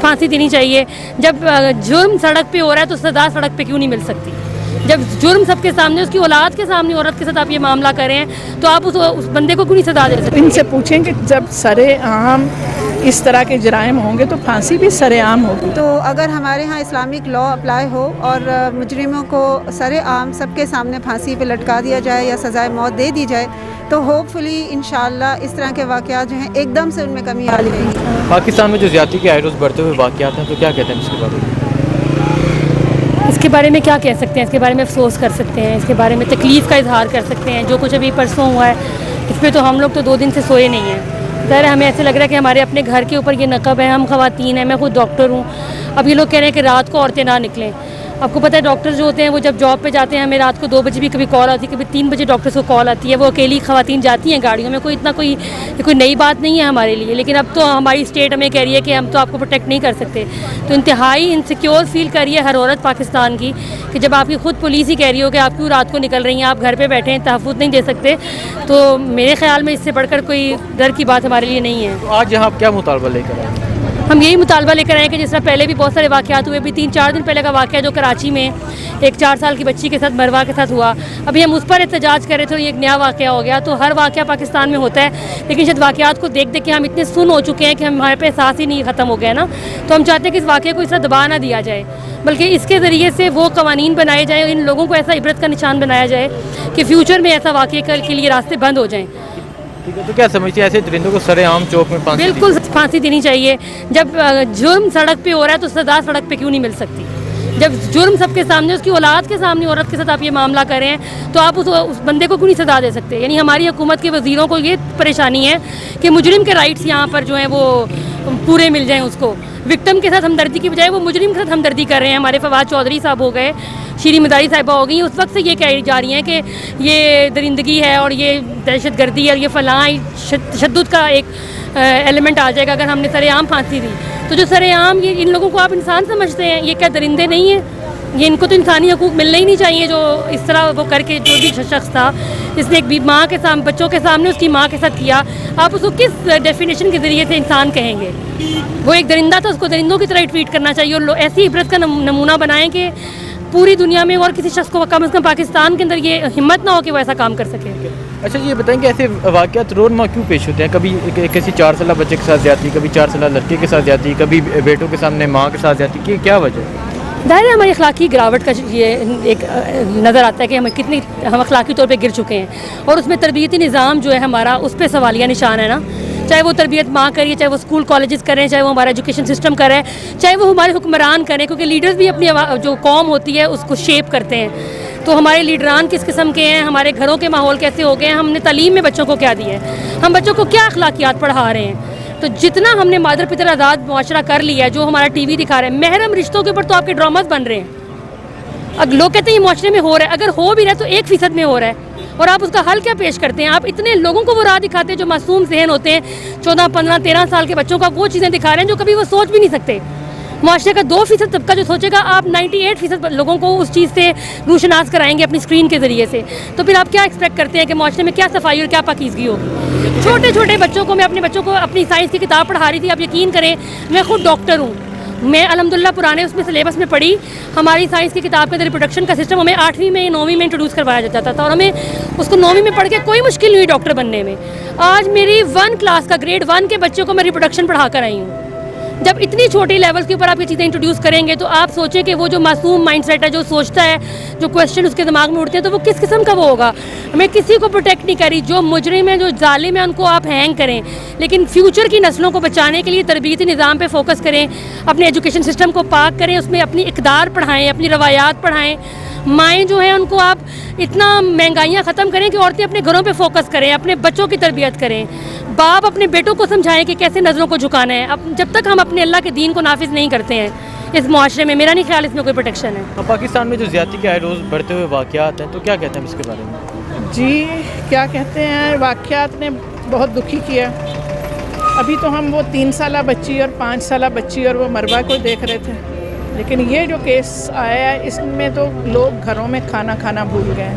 پھانسی دینی چاہیے. جب جرم سڑک پہ ہو رہا ہے تو سزا سڑک پہ کیوں نہیں مل سکتی؟ جب جرم سب کے سامنے، اس کی اولاد کے سامنے عورت کے ساتھ آپ یہ معاملہ کریں تو آپ اس بندے کو کیوں نہیں سزا دے سکتے؟ ان سے پوچھیں کہ جب سر عام اس طرح کے جرائم ہوں گے تو پھانسی بھی سر عام ہوگی. تو اگر ہمارے ہاں اسلامک لا اپلائی ہو اور مجرموں کو سر عام سب کے سامنے پھانسی پہ لٹکا دیا جائے یا سزائے موت دے دی جائے تو ہوپ فلی انشاءاللہ اس طرح کے واقعات جو ہیں ایک دم سے ان میں کمی آ جائے گی. پاکستان میں جو زیادتی کے آئے روز بڑھتے ہوئے واقعات ہیں تو کیا کہتے ہیں اس کے بارے میں؟ اس کے بارے میں کیا کہہ سکتے ہیں؟ اس کے بارے میں افسوس کر سکتے ہیں، اس کے بارے میں تکلیف کا اظہار کر سکتے ہیں. جو کچھ ابھی پرسوں ہوا ہے اس پہ تو ہم لوگ تو 2 دن سے سوئے نہیں ہیں. ظاہر ہمیں ایسے لگ رہا ہے کہ ہمارے اپنے گھر کے اوپر یہ نقب ہے. ہم خواتین ہیں، میں خود ڈاکٹر ہوں. اب یہ لوگ کہہ رہے ہیں کہ رات کو عورتیں نہ نکلیں. آپ کو پتہ ہے ڈاکٹر جو ہوتے ہیں وہ جب جاب پہ جاتے ہیں ہمیں رات کو 2 بجے بھی کبھی کال آتی ہے، کبھی 3 بجے ڈاکٹرس کو کال آتی ہے. وہ اکیلی خواتین جاتی ہیں گاڑیوں میں. کوئی نئی بات نہیں ہے ہمارے لیے، لیکن اب تو ہماری اسٹیٹ ہمیں کہہ رہی ہے کہ ہم تو آپ کو پروٹیکٹ نہیں کر سکتے. تو انتہائی انسیکیور فیل کر رہی ہے ہر عورت پاکستان کی کہ جب آپ کی خود پولیس ہی کہہ رہی ہو کہ آپ کیوں رات کو نکل رہی ہیں، آپ گھر پہ بیٹھے ہیں، تحفظ نہیں دے سکتے. تو میرے خیال میں اس سے بڑھ کر کوئی ڈر کی بات ہمارے لیے نہیں ہے. آج یہاں آپ کیا مطالبہ لے کر آئے؟ ہم یہی مطالبہ لے کر آئے کہ جس طرح پہلے بھی بہت سارے واقعات ہوئے. ابھی 3-4 دن پہلے کا واقعہ جو کراچی میں ایک 4 سال کی بچی کے ساتھ مروا کے ساتھ ہوا، ابھی ہم اس پر احتجاج کر رہے تھے اور یہ ایک نیا واقعہ ہو گیا. تو ہر واقعہ پاکستان میں ہوتا ہے، لیکن شاید واقعات کو دیکھ کے ہم اتنے سن ہو چکے ہیں کہ ہمارے پہ احساس ہی نہیں ختم ہو گیا نا. تو ہم چاہتے ہیں کہ اس واقعے کو اس طرح دبا نہ دیا جائے، بلکہ اس کے ذریعے سے وہ قوانین بنائے جائیں اور ان لوگوں کو ایسا عبرت کا نشان بنایا جائے کہ فیوچر میں ایسا واقعے کے لیے راستے بند ہو جائیں. تو کیا سمجھتی ہے ایسے درندوں کو سر عام چوک میں پھانسی؟ بالکل پھانسی دینی چاہیے. جب جرم سڑک پہ ہو رہا ہے تو سزا سڑک پہ کیوں نہیں مل سکتی؟ جب جرم سب کے سامنے، اس کی اولاد کے سامنے عورت کے ساتھ آپ یہ معاملہ کریں تو آپ اس بندے کو کیوں نہیں سزا دے سکتے؟ یعنی ہماری حکومت کے وزیروں کو یہ پریشانی ہے کہ مجرم کے رائٹس یہاں پر جو ہیں وہ پورے مل جائیں. اس کو وکٹم کے ساتھ ہمدردی کی بجائے وہ مجرم کے ساتھ ہمدردی کر رہے ہیں. ہمارے فواد چودھری صاحب ہو گئے، شیریں مداری صاحبہ ہو گئی، اس وقت سے یہ کہی جا رہی ہیں کہ یہ درندگی ہے اور یہ دہشت گردی ہے اور یہ فلاں تشدد کا ایک ایلیمنٹ آ جائے گا اگر ہم نے سر عام پھانسی دی. تو جو سر عام، یہ ان لوگوں کو آپ انسان سمجھتے ہیں؟ یہ کیا درندے نہیں ہیں؟ یہ ان کو تو انسانی حقوق ملنے ہی نہیں چاہیے. جو اس طرح وہ کر کے جو بھی شخص تھا جس نے ایک ماں کے سامنے، بچوں کے سامنے اس کی ماں کے ساتھ کیا، آپ اس کو کس ڈیفینیشن کے ذریعے سے انسان کہیں گے؟ وہ ایک درندہ تھا، اس کو درندوں کی طرح ٹریٹ کرنا چاہیے. اور ایسی عبرت کا نمونہ بنائیں کہ پوری دنیا میں اور کسی شخص کو کم از کم پاکستان کے اندر یہ ہمت نہ ہو کہ وہ ایسا کام کر سکے. اچھا جی، یہ بتائیں کہ ایسے واقعات رونما کیوں پیش ہوتے ہیں؟ کبھی کسی 4 سالہ بچے کے ساتھ زیادتی، کبھی 4 سالہ لڑکے کے ساتھ زیادتی، کبھی بیٹوں کے سامنے ماں کے ساتھ زیادتی. کی کیا وجہ ہے؟ ظاہر ہے ہماری اخلاقی گراوٹ کا یہ ایک نظر آتا ہے کہ ہم اخلاقی طور پہ گر چکے ہیں. اور اس میں تربیتی نظام جو ہے ہمارا، اس پہ سوالیہ نشان ہے نا. چاہے وہ تربیت ماں کریے، چاہے وہ اسکول کالجز کریں، چاہے وہ ہمارا ایجوکیشن سسٹم کرے، چاہے وہ ہمارے حکمران کریں، کیونکہ لیڈرز بھی اپنی جو قوم ہوتی ہے اس کو شیپ کرتے ہیں. تو ہمارے لیڈران کس قسم کے ہیں، ہمارے گھروں کے ماحول کیسے ہو گئے ہیں، ہم نے تعلیم میں بچوں کو کیا دی ہے، ہم بچوں کو کیا اخلاقیات پڑھا رہے ہیں. تو جتنا ہم نے مادر پتر آزاد معاشرہ کر لیا ہے، جو ہمارا ٹی وی دکھا رہے ہیں، محرم رشتوں کے اوپر تو آپ کے ڈراماز بن رہے ہیں. اب لوگ کہتے ہیں یہ معاشرے میں ہو رہا ہے، اگر ہو بھی رہا ہے تو 1% میں ہو رہا ہے. اور آپ اس کا حل کیا پیش کرتے ہیں؟ آپ اتنے لوگوں کو وہ راہ دکھاتے ہیں جو معصوم ذہن ہوتے ہیں، 14, 15, 13 سال کے بچوں کا وہ چیزیں دکھا رہے ہیں جو کبھی وہ سوچ بھی نہیں سکتے. معاشرے کا 2% طبقہ جو سوچے گا، آپ 98% لوگوں کو اس چیز سے روشناس کرائیں گے اپنی اسکرین کے ذریعے سے. تو پھر آپ کیا ایکسپیکٹ کرتے ہیں کہ معاشرے میں کیا صفائی اور کیا پاکیزگی ہوگی؟ چھوٹے چھوٹے بچوں کو، میں اپنے بچوں کو اپنی سائنس کی کتاب پڑھا رہی تھی. آپ یقین کریں، میں خود ڈاکٹر ہوں، میں الحمدللہ پرانے اس میں سلیبس میں پڑھی. ہماری سائنس کی کتاب کے اندر ریپروڈکشن کا سسٹم ہمیں 8ویں میں 9ویں میں انٹروڈیوس کروایا جاتا تھا، اور ہمیں اس کو 9ویں میں پڑھ کے کوئی مشکل نہیں ہوئی ڈاکٹر بننے میں. آج میری 1 کلاس کا گریڈ 1 کے بچوں کو میں ریپروڈکشن پڑھا کر آئی ہوں. جب اتنی چھوٹی لیولس کے اوپر آپ یہ چیزیں انٹروڈیوس کریں گے تو آپ سوچیں کہ وہ جو معصوم مائنڈ سیٹ ہے، جو سوچتا ہے، جو کویشچن اس کے دماغ میں اٹھتے ہیں، تو وہ کس قسم کا وہ ہوگا. ہمیں کسی کو پروٹیکٹ نہیں کری. جو مجرم ہیں، جو ظالم ہیں، ان کو آپ ہینگ کریں، لیکن فیوچر کی نسلوں کو بچانے کے لیے تربیتی نظام پہ فوکس کریں، اپنے ایجوکیشن سسٹم کو پاک کریں، اس میں اپنی اقدار پڑھائیں، اپنی روایات پڑھائیں. مائیں جو ہیں ان کو آپ اتنا مہنگائیاں ختم کریں کہ عورتیں اپنے گھروں پہ فوکس کریں، اپنے بچوں کی تربیت کریں. باپ اپنے بیٹوں کو سمجھائیں کہ کیسے نظروں کو جھکانا ہے. اب جب تک ہم اپنے اللہ کے دین کو نافذ نہیں کرتے ہیں اس معاشرے میں، میرا نہیں خیال اس میں کوئی پروٹیکشن ہے. پاکستان میں جو زیادتی کے آئے روز بڑھتے ہوئے واقعات ہیں تو کیا کہتے ہیں اس کے بارے میں؟ جی کیا کہتے ہیں، واقعات نے بہت دکھی کیا. ابھی تو ہم وہ 3 سالہ بچی اور 5 سالہ بچی اور وہ مروا کو دیکھ رہے تھے، لیکن یہ جو کیس آیا ہے اس میں تو لوگ گھروں میں کھانا کھانا بھول گئے.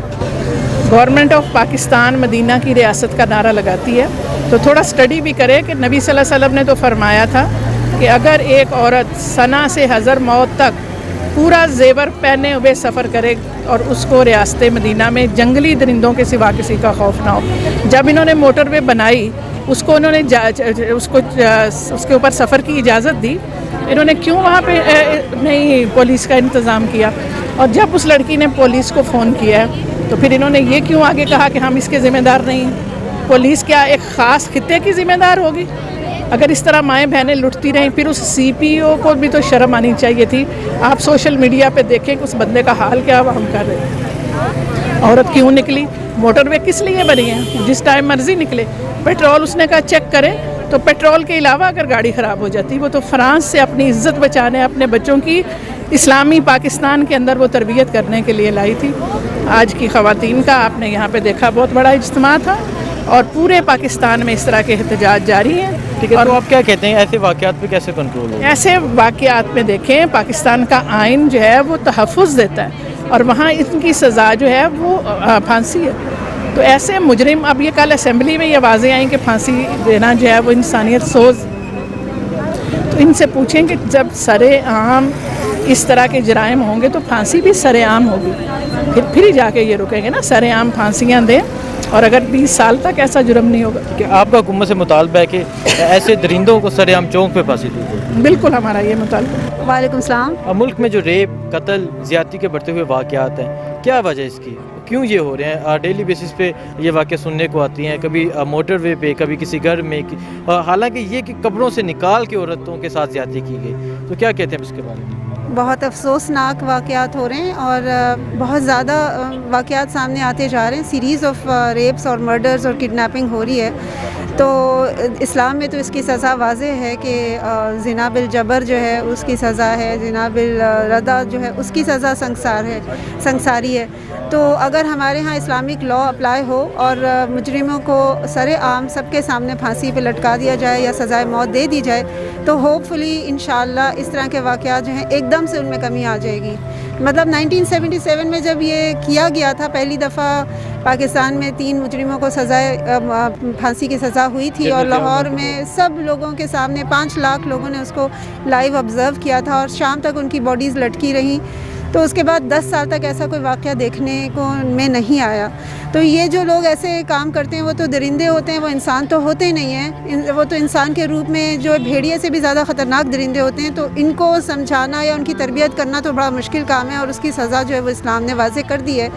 گورنمنٹ آف پاکستان مدینہ کی ریاست کا نعرہ لگاتی ہے، تو تھوڑا سٹڈی بھی کرے کہ نبی صلی اللہ علیہ وسلم نے تو فرمایا تھا کہ اگر ایک عورت ثنا سے حضر موت تک پورا زیور پہنے ہوئے سفر کرے اور اس کو ریاست مدینہ میں جنگلی درندوں کے سوا کسی کا خوف نہ ہو. جب انہوں نے موٹر وے بنائی اس کو انہوں نے اس کے اوپر سفر کی اجازت دی, انہوں نے کیوں وہاں پہ نہیں پولیس کا انتظام کیا؟ اور جب اس لڑکی نے پولیس کو فون کیا تو پھر انہوں نے یہ کیوں آگے کہا کہ ہم اس کے ذمہ دار نہیں ہیں؟ پولیس کیا ایک خاص خطے کی ذمہ دار ہوگی؟ اگر اس طرح مائیں بہنیں لٹتی رہیں پھر اس سی پی او کو بھی تو شرم آنی چاہیے تھی. آپ سوشل میڈیا پہ دیکھیں کہ اس بندے کا حال کیا ہم کر رہے ہیں. عورت کیوں نکلی؟ موٹر وے کس لیے بنی ہے؟ جس ٹائم مرضی نکلے. پیٹرول اس نے کہا چیک کریں, تو پیٹرول کے علاوہ اگر گاڑی خراب ہو جاتی, وہ تو فرانس سے اپنی عزت بچانے, اپنے بچوں کی اسلامی پاکستان کے اندر وہ تربیت کرنے کے لیے لائی تھی. آج کی خواتین کا آپ نے یہاں پہ دیکھا بہت بڑا اجتماع تھا اور پورے پاکستان میں اس طرح کے احتجاج جاری ہیں. اور آپ کیا کہتے ہیں ایسے واقعات پہ کیسے کنٹرول ہو؟ ایسے واقعات میں دیکھیں پاکستان کا آئین جو ہے وہ تحفظ دیتا ہے اور وہاں ان کی سزا جو ہے وہ پھانسی ہے. تو ایسے مجرم, اب یہ کل اسمبلی میں یہ واضح آئیں کہ پھانسی دینا جو ہے وہ انسانیت سوز. تو ان سے پوچھیں کہ جب سر عام اس طرح کے جرائم ہوں گے تو پھانسی بھی سر عام ہوگی, پھر ہی جا کے یہ رکیں گے نا. سر عام پھانسیاں دیں اور اگر 20 سال تک ایسا جرم نہیں ہوگا. کہ آپ کا حکومت سے مطالبہ ہے کہ ایسے درندوں کو سر عام چونک پہ پھانسی دی جائے؟ بالکل ہمارا یہ مطالبہ. وعلیکم السلام. ملک میں جو ریپ, قتل, زیادتی کے بڑھتے ہوئے واقعات ہیں, کیا وجہ اس کی؟ کیوں یہ ہو رہے ہیں؟ ڈیلی بیسس پہ یہ واقعہ سننے کو آتی ہیں, کبھی موٹر وے پہ, کبھی کسی گھر میں, حالانکہ یہ کہ قبروں سے نکال کے عورتوں کے ساتھ زیادتی کی گئی. تو کیا کہتے ہیں اس کے بارے میں؟ بہت افسوسناک واقعات ہو رہے ہیں اور بہت زیادہ واقعات سامنے آتے جا رہے ہیں. سیریز آف ریپس اور مرڈرز اور کڈنیپنگ ہو رہی ہے. تو اسلام میں تو اس کی سزا واضح ہے کہ زنا بالجبر جو ہے اس کی سزا ہے, زنا بالردا جو ہے اس کی سزا سنگساری ہے. تو اگر ہمارے ہاں اسلامک لا اپلائی ہو اور مجرموں کو سر عام سب کے سامنے پھانسی پہ لٹکا دیا جائے یا سزائے موت دے دی جائے تو ہوپ فلی انشاءاللہ اس طرح کے واقعات جو ہیں ایک دم سے ان میں کمی آ جائے گی. مطلب 1977 میں جب یہ کیا گیا تھا پہلی دفعہ پاکستان میں 3 مجرموں کو سزائے پھانسی کی سزا ہوئی تھی اور لاہور میں سب لوگوں کے سامنے 5 لاکھ لوگوں نے اس کو لائیو آبزرو کیا تھا اور شام تک ان کی باڈیز لٹکی رہیں. تو اس کے بعد 10 سال تک ایسا کوئی واقعہ دیکھنے کو میں نہیں آیا. تو یہ جو لوگ ایسے کام کرتے ہیں وہ تو درندے ہوتے ہیں, وہ انسان تو ہوتے نہیں ہیں. وہ تو انسان کے روپ میں جو بھیڑیے سے بھی زیادہ خطرناک درندے ہوتے ہیں. تو ان کو سمجھانا یا ان کی تربیت کرنا تو بڑا مشکل کام ہے اور اس کی سزا جو ہے وہ اسلام نے واضح کر دی ہے.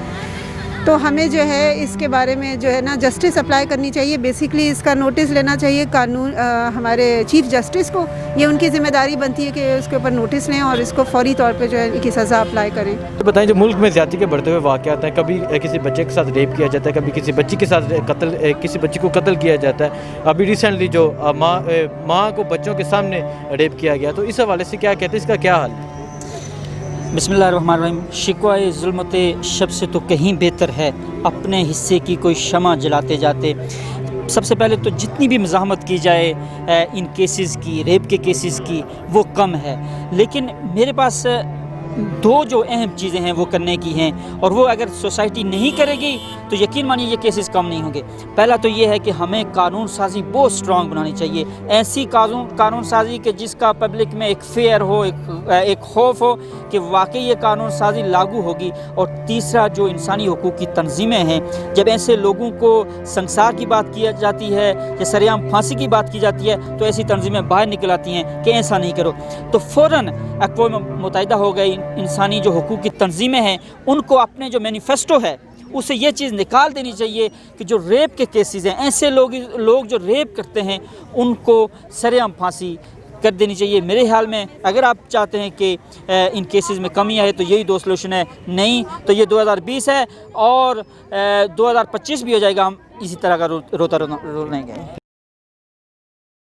تو ہمیں جو ہے اس کے بارے میں جو ہے نا جسٹس اپلائی کرنی چاہیے. بیسکلی اس کا نوٹس لینا چاہیے قانون ہمارے چیف جسٹس کو. یہ ان کی ذمہ داری بنتی ہے کہ اس کے اوپر نوٹس لیں اور اس کو فوری طور پہ جو ہے ان کی سزا اپلائی کریں. بتائیں, جو ملک میں زیادتی کے بڑھتے ہوئے واقعات ہیں, کبھی کسی بچے کے ساتھ ریپ کیا جاتا ہے, کبھی کسی بچی کے ساتھ کسی بچی کو قتل کیا جاتا ہے. ابھی ریسنٹلی جو ماں کو بچوں کے سامنے ریپ کیا گیا, تو اس حوالے سے کیا کہتے ہیں, اس کا کیا حل ہے؟ بسم اللہ الرحمن الرحیم. شکوائے ظلمت شب سے تو کہیں بہتر ہے اپنے حصے کی کوئی شمع جلاتے جاتے. سب سے پہلے تو جتنی بھی مزاحمت کی جائے ان کیسز کی, ریپ کے کیسز کی, وہ کم ہے. لیکن میرے پاس 2 جو اہم چیزیں ہیں وہ کرنے کی ہیں, اور وہ اگر سوسائٹی نہیں کرے گی تو یقین مانیے یہ کیسز کم نہیں ہوں گے. پہلا تو یہ ہے کہ ہمیں قانون سازی بہت سٹرونگ بنانی چاہیے. ایسی قانون سازی کہ جس کا پبلک میں ایک فیئر ہو, ایک خوف ہو کہ واقعی یہ قانون سازی لاگو ہوگی. اور تیسرا, جو انسانی حقوق کی تنظیمیں ہیں, جب ایسے لوگوں کو سنسار کی بات کی جاتی ہے یا سرعام پھانسی کی بات کی جاتی ہے تو ایسی تنظیمیں باہر نکل آتی ہیں کہ ایسا نہیں کرو. تو فوراً اقوام متحدہ ہو گئی, انسانی جو حقوق کی تنظیمیں ہیں ان کو اپنے جو مینیفیسٹو ہے اسے یہ چیز نکال دینی چاہیے کہ جو ریپ کے کیسز ہیں, ایسے لوگ جو ریپ کرتے ہیں ان کو سر عام پھانسی کر دینی چاہیے. میرے خیال میں اگر آپ چاہتے ہیں کہ ان کیسز میں کمی آئے تو یہی 2 سلوشن ہے. نہیں تو یہ 2020 ہے اور 2025 بھی ہو جائے گا, ہم اسی طرح کا روتا رول نہیں گئے.